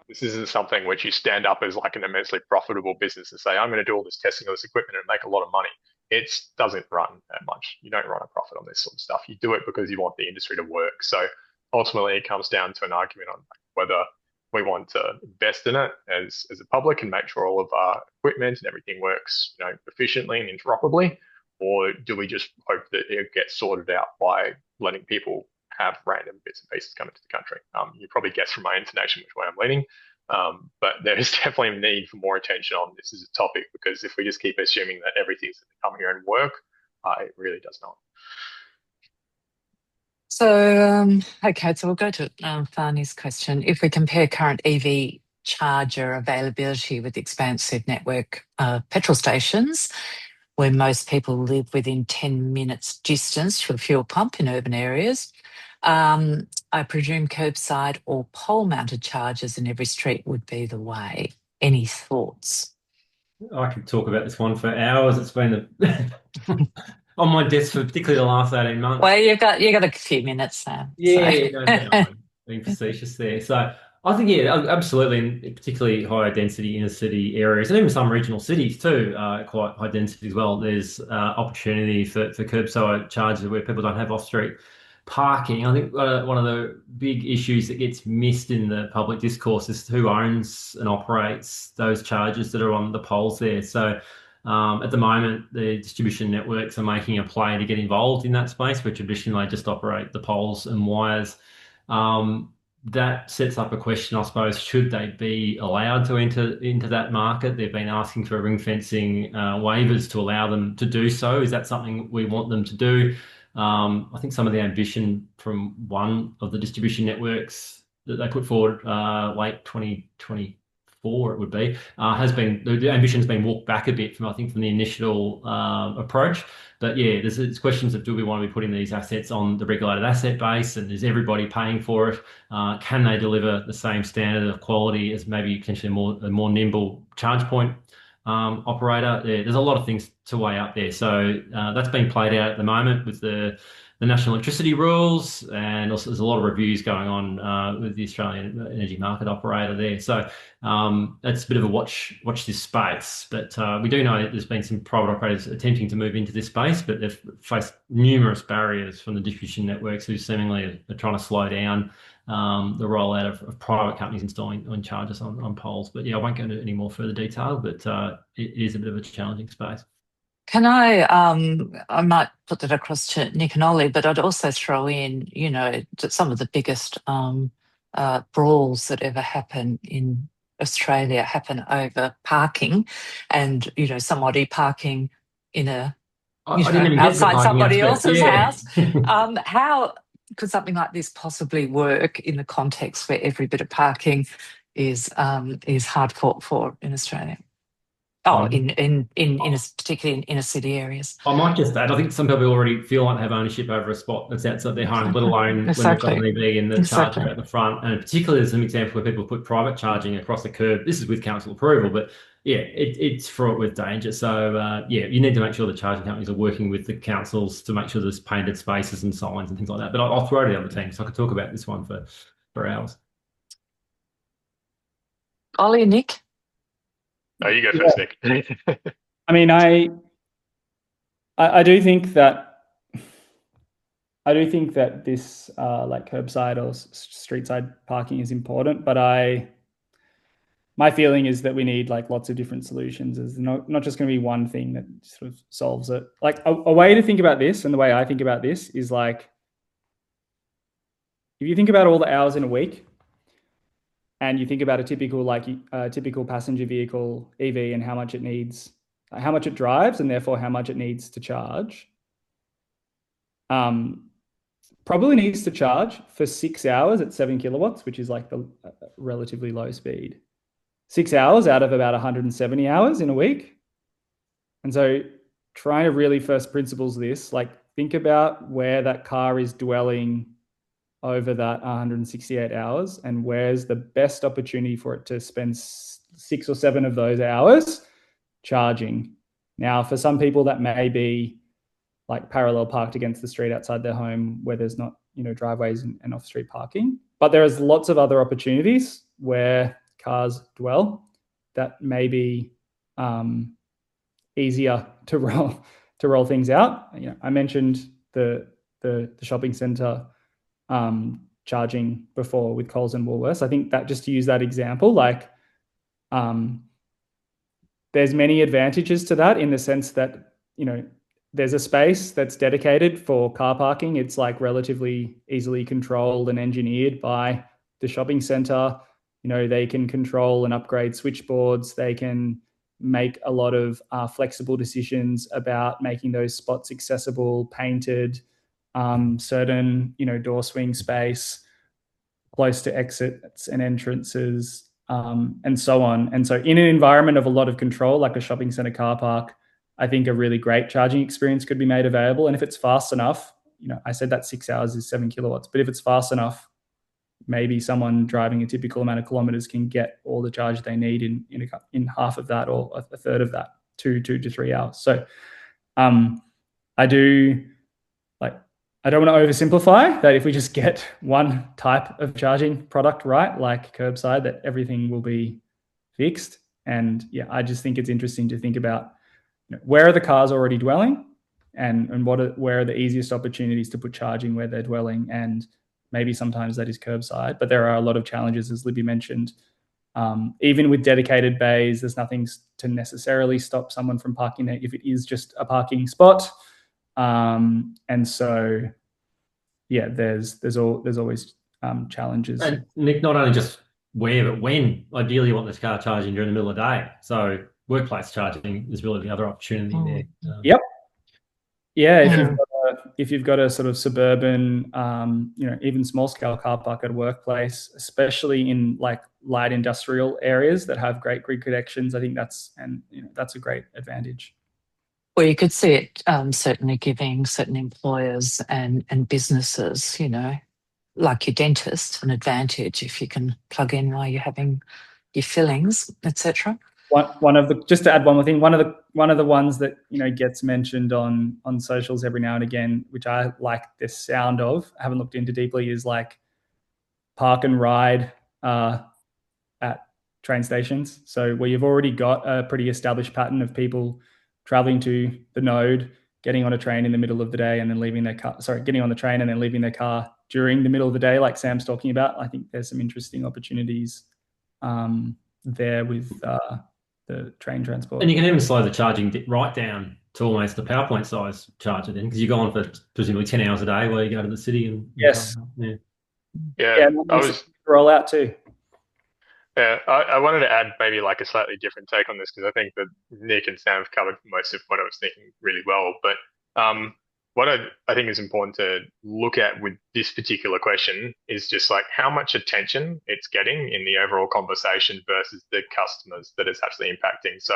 this isn't something which you stand up as like an immensely profitable business and say, I'm going to do all this testing of this equipment and make a lot of money. It doesn't run that much. You don't run a profit on this sort of stuff. You do it because you want the industry to work. So ultimately it comes down to an argument on whether we want to invest in it as a public and make sure all of our equipment and everything works, efficiently and interoperably, or do we just hope that it gets sorted out by letting people have random bits and pieces come into the country? You probably guess from my intonation which way I'm leaning, but there is definitely a need for more attention on this as a topic, because if we just keep assuming that everything's going to come here and work, it really does not. So, okay, so we'll go to Fani's question. If we compare current EV charger availability with the expansive network of petrol stations, where most people live within 10 minutes distance to a fuel pump in urban areas, I presume curbside or pole-mounted chargers in every street would be the way. Any thoughts? I could talk about this one for hours. It's been on my desk for particularly the last 18 months. Well, you got a few minutes, Sam. Yeah, no, being facetious there. So I think, yeah, absolutely, in particularly higher density inner city areas, and even some regional cities too, quite high density as well. There's opportunity for curbside chargers where people don't have off-street parking. I think one of the big issues that gets missed in the public discourse is who owns and operates those chargers that are on the poles there. So at the moment, the distribution networks are making a play to get involved in that space, where traditionally they just operate the poles and wires. That sets up a question, I suppose, should they be allowed to enter into that market? They've been asking for ring fencing waivers to allow them to do so. Is that something we want them to do? I think some of the ambition from one of the distribution networks that they put forward late 2024 4 it would be, has been, the ambition's been walked back a bit from, I think, from the initial approach. But yeah, there's questions of, do we want to be putting these assets on the regulated asset base, and is everybody paying for it? Can they deliver the same standard of quality as maybe potentially a more nimble charge point operator? Yeah, there's a lot of things to weigh up there. So that's being played out at the moment with the national electricity rules, and also there's a lot of reviews going on with the Australian Energy Market Operator there. So that's a bit of a watch this space. But we do know that there's been some private operators attempting to move into this space, but they've faced numerous barriers from the distribution networks, who seemingly are trying to slow down the rollout of private companies installing on chargers on poles. But yeah, I won't go into any more further detail, but it is a bit of a challenging space. Can I might put that across to Nick and Ollie, but I'd also throw in, some of the biggest brawls that ever happen in Australia happen over parking, and, somebody parking in outside somebody else's house. How could something like this possibly work in the context where every bit of parking is hard fought for in Australia? Particularly in inner city areas. I might just add, I think some people already feel like they have ownership over a spot that's outside their home, let alone when they've got an EV and the charger at the front. And particularly there's an example where people put private charging across the curb. This is with council approval, but yeah, it's fraught with danger. So you need to make sure the charging companies are working with the councils to make sure there's painted spaces and signs and things like that. But I'll throw it to the other team, so I could talk about this one for hours. Ollie and Nick? Oh, you go first, Nick. I mean, I do think that this like curbside or street side parking is important, but my feeling is that we need like lots of different solutions. There's not just going to be one thing that sort of solves it. Like a way to think about this, and the way I think about this is like, if you think about all the hours in a week, and you think about a typical passenger vehicle EV and how much it drives, and therefore how much it needs to charge. Probably needs to charge for 6 hours at 7 kilowatts, which is like the relatively low speed. 6 hours out of about 170 hours in a week. And so trying to really first principles this, like think about where that car is dwelling over that 168 hours, and where's the best opportunity for it to spend 6 or 7 of those hours charging. Now, for some people that may be like parallel parked against the street outside their home where there's not, driveways and off-street parking. But there is lots of other opportunities where cars dwell that may be easier to roll things out. I mentioned the shopping centre charging before with Coles and Woolworths. I think that, just to use that example, like there's many advantages to that, in the sense that, there's a space that's dedicated for car parking. It's like relatively easily controlled and engineered by the shopping centre. They can control and upgrade switchboards. They can make a lot of flexible decisions about making those spots accessible, painted, certain, door swing space, close to exits and entrances, and so on. And so in an environment of a lot of control, like a shopping centre car park, I think a really great charging experience could be made available. And if it's fast enough, I said that 6 hours is 7 kilowatts, but if it's fast enough, maybe someone driving a typical amount of kilometers can get all the charge they need in half of that, or a third of that, 2 to 3 hours. So I don't want to oversimplify that if we just get one type of charging product right, like curbside, that everything will be fixed. And yeah, I just think it's interesting to think about where are the cars already dwelling, and where are the easiest opportunities to put charging where they're dwelling. And maybe sometimes that is curbside, but there are a lot of challenges, as Libby mentioned. Even with dedicated bays, there's nothing to necessarily stop someone from parking there if it is just a parking spot. And so, yeah, there's always challenges. And Nick, not only just where, but when. Ideally, you want this car charging during the middle of the day. So workplace charging is really the other opportunity there. Yep. Yeah, if you've got if you've got a sort of suburban, even small scale car park at a workplace, especially in like light industrial areas that have great grid connections, I think that's a great advantage. Well, you could see it certainly giving certain employers and businesses, like your dentist, an advantage if you can plug in while you're having your fillings, etc. Just to add one more thing, one of the ones that gets mentioned on socials every now and again, which I like the sound of, I haven't looked into deeply, is like park and ride at train stations. So where you've already got a pretty established pattern of people traveling to the node, getting on a train in the middle of the day and then leaving their car, getting on the train and then leaving their car during the middle of the day, like Sam's talking about. I think there's some interesting opportunities there with the train transport. And you can even slow the charging right down to almost the PowerPoint size charger then, because you go on for presumably 10 hours a day while you go to the city. And yes. Yeah, I was roll out too. Yeah, I wanted to add maybe like a slightly different take on this because I think that Nick and Sam have covered most of what I was thinking really well. But what I think is important to look at with this particular question is just like how much attention it's getting in the overall conversation versus the customers that it's actually impacting. So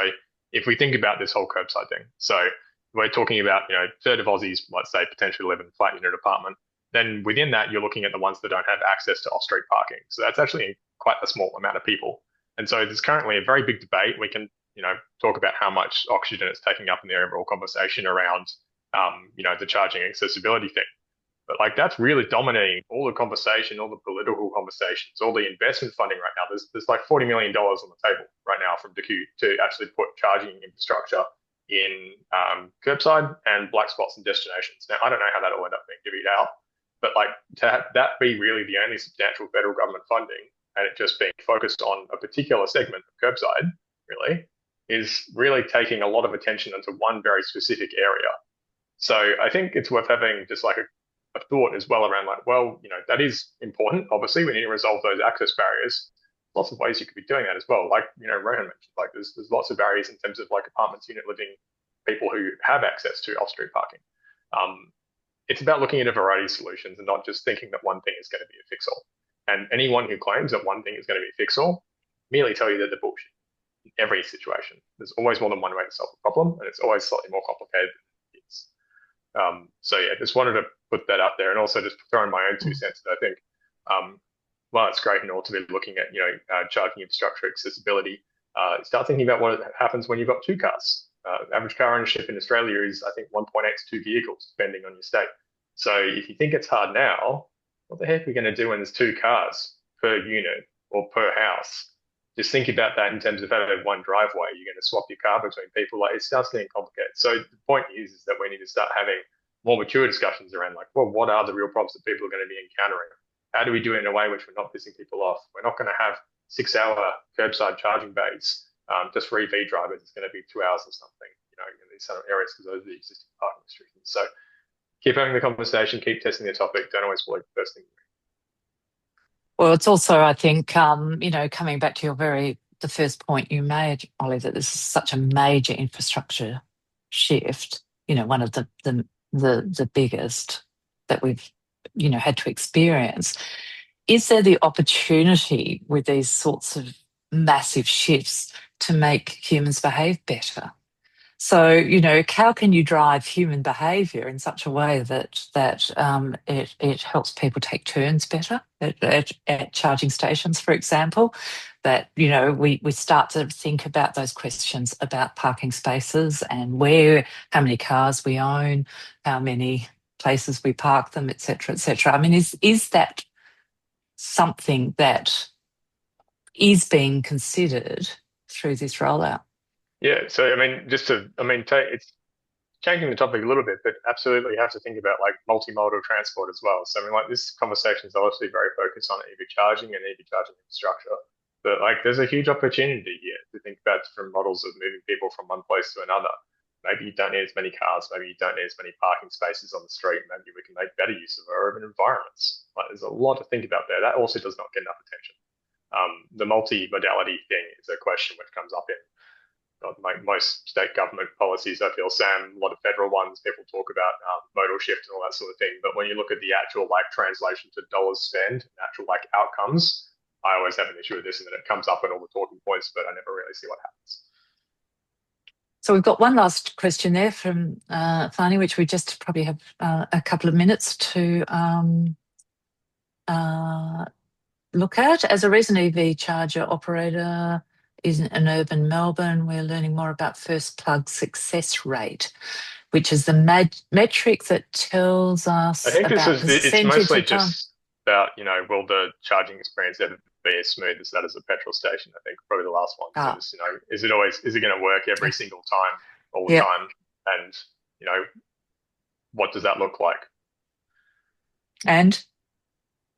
if we think about this whole curbside thing, so we're talking about, a third of Aussies, let's say, potentially live in a flat unit apartment. Then within that, you're looking at the ones that don't have access to off-street parking. So that's actually quite a small amount of people. And so there's currently a very big debate. We can, talk about how much oxygen it's taking up in the overall conversation around, the charging accessibility thing. But like that's really dominating all the conversation, all the political conversations, all the investment funding right now. There's like $40 million on the table right now from DQ to actually put charging infrastructure in curbside and black spots and destinations. Now, I don't know how that'll end up being divvied out. But like to have that be really the only substantial federal government funding and it just being focused on a particular segment of curbside really is really taking a lot of attention into one very specific area. So I think it's worth having just like a thought as well around like, well, that is important. Obviously, we need to resolve those access barriers. Lots of ways you could be doing that as well. Like, Rohan mentioned, like there's lots of barriers in terms of like apartments, unit living, people who have access to off-street parking. It's about looking at a variety of solutions and not just thinking that one thing is going to be a fix-all. And anyone who claims that one thing is going to be a fix-all merely tell you that they're bullshit in every situation. There's always more than one way to solve a problem, and it's always slightly more complicated than it is. So yeah, just wanted to put that out there and also just throw in my own 2 cents that I think, while it's great and all to be looking at, charging infrastructure accessibility, start thinking about what happens when you've got 2 cars. Average car ownership in Australia is, I think, 1.x2 vehicles, depending on your state. So if you think it's hard now, what the heck are we going to do when there's 2 cars per unit or per house? Just think about that in terms of having one driveway. You're going to swap your car between people. Like it starts getting complicated. So the point is that we need to start having more mature discussions around like, well, what are the real problems that people are going to be encountering? How do we do it in a way which we're not pissing people off? We're not going to have 6-hour curbside charging bays just for EV drivers. It's going to be 2 hours or something, in these sort of areas because those are the existing parking restrictions. So keep having the conversation, keep testing the topic. Don't always believe the first thing. Well, it's also, I think, coming back to the first point you made, Ollie, that this is such a major infrastructure shift, one of the biggest that we've, had to experience. Is there the opportunity with these sorts of massive shifts to make humans behave better? So, how can you drive human behaviour in such a way that it helps people take turns better at charging stations, for example? That, we start to think about those questions about parking spaces and how many cars we own, how many places we park them, et cetera, et cetera. I mean, is that something that is being considered through this rollout? Yeah, so it's changing the topic a little bit, but absolutely you have to think about like multimodal transport as well. So like this conversation is obviously very focused on EV charging and EV charging infrastructure, but like there's a huge opportunity here to think about different models of moving people from one place to another. Maybe you don't need as many cars, maybe you don't need as many parking spaces on the street. Maybe we can make better use of our urban environments. Like there's a lot to think about there. That also does not get enough attention. The multi-modality thing is a question which comes up in most state government policies, I feel, Sam, a lot of federal ones, people talk about modal shift and all that sort of thing. But when you look at the actual like translation to dollars spent, actual like outcomes, I always have an issue with this, and then it comes up in all the talking points, but I never really see what happens. So we've got one last question there from Thani, which we just probably have a couple of minutes to look at. As a recent EV charger operator in an urban Melbourne, we're learning more about first plug success rate, which is the metric that tells us I think it's mostly of time. just about, will the charging experience ever be as smooth as that as a petrol station? I think probably the last one. So just, is it going to work every single time, all the time? And, what does that look like? And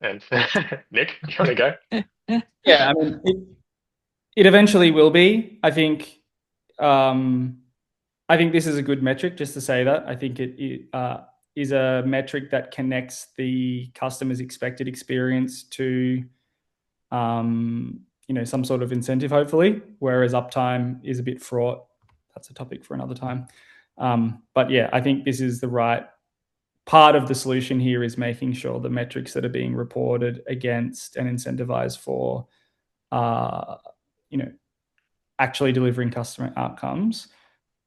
Nick, do you want to go? Yeah, I mean, it eventually will be. I think this is a good metric, just to say that. I think it is a metric that connects the customer's expected experience to some sort of incentive, hopefully, whereas uptime is a bit fraught. That's a topic for another time. But yeah, I think this is the right part of the solution here, is making sure the metrics that are being reported against and incentivized for actually delivering customer outcomes.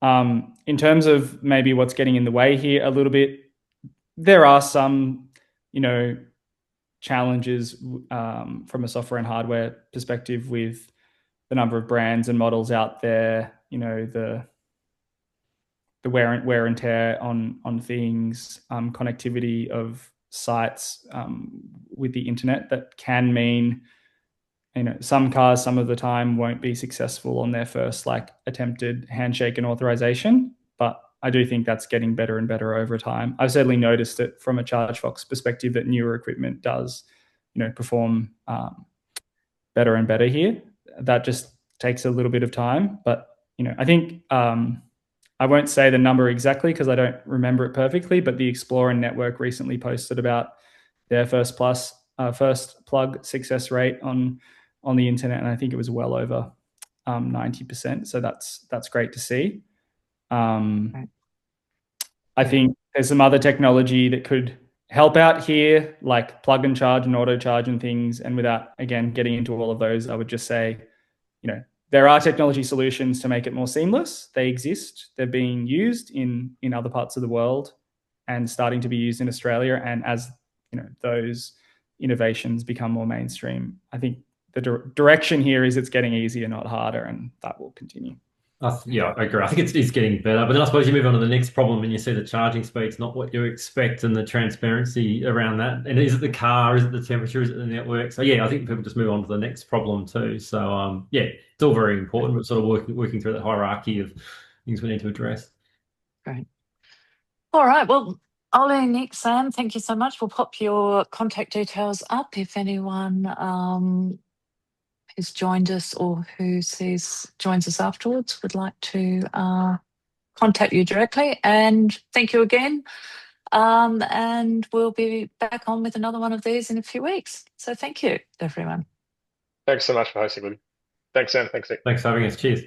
In terms of maybe what's getting in the way here a little bit, there are some, challenges from a software and hardware perspective with the number of brands and models out there, the wear and tear on things, connectivity of sites with the internet that can mean, some cars some of the time won't be successful on their first attempted handshake and authorization. But I do think that's getting better and better over time. I've certainly noticed it from a ChargeFox perspective that newer equipment does, perform better and better here. That just takes a little bit of time. But, I think I won't say the number exactly because I don't remember it perfectly, but the Explorer network recently posted about their first plug success rate on the internet, and I think it was well over 90%. So that's great to see. I think there's some other technology that could help out here, like plug and charge and auto charge and things. And without, again, getting into all of those, I would just say, there are technology solutions to make it more seamless. They exist. They're being used in other parts of the world and starting to be used in Australia. And as those innovations become more mainstream, I think the direction here is it's getting easier, not harder, and that will continue. Yeah, I agree. I think it's getting better, but then I suppose you move on to the next problem and you see the charging speed's not what you expect and the transparency around that. And is it the car? Is it the temperature? Is it the network? So yeah, I think people just move on to the next problem too. So yeah, it's all very important, but sort of working through that hierarchy of things we need to address. Great. All right. Well, Ollie, Nick, Sam, thank you so much. We'll pop your contact details up if anyone who's joined us or who joins us afterwards would like to contact you directly. And thank you again. And we'll be back on with another one of these in a few weeks. So thank you, everyone. Thanks so much for hosting, Libby. Thanks, Sam. Thanks, Nick. Thanks for having us. Cheers.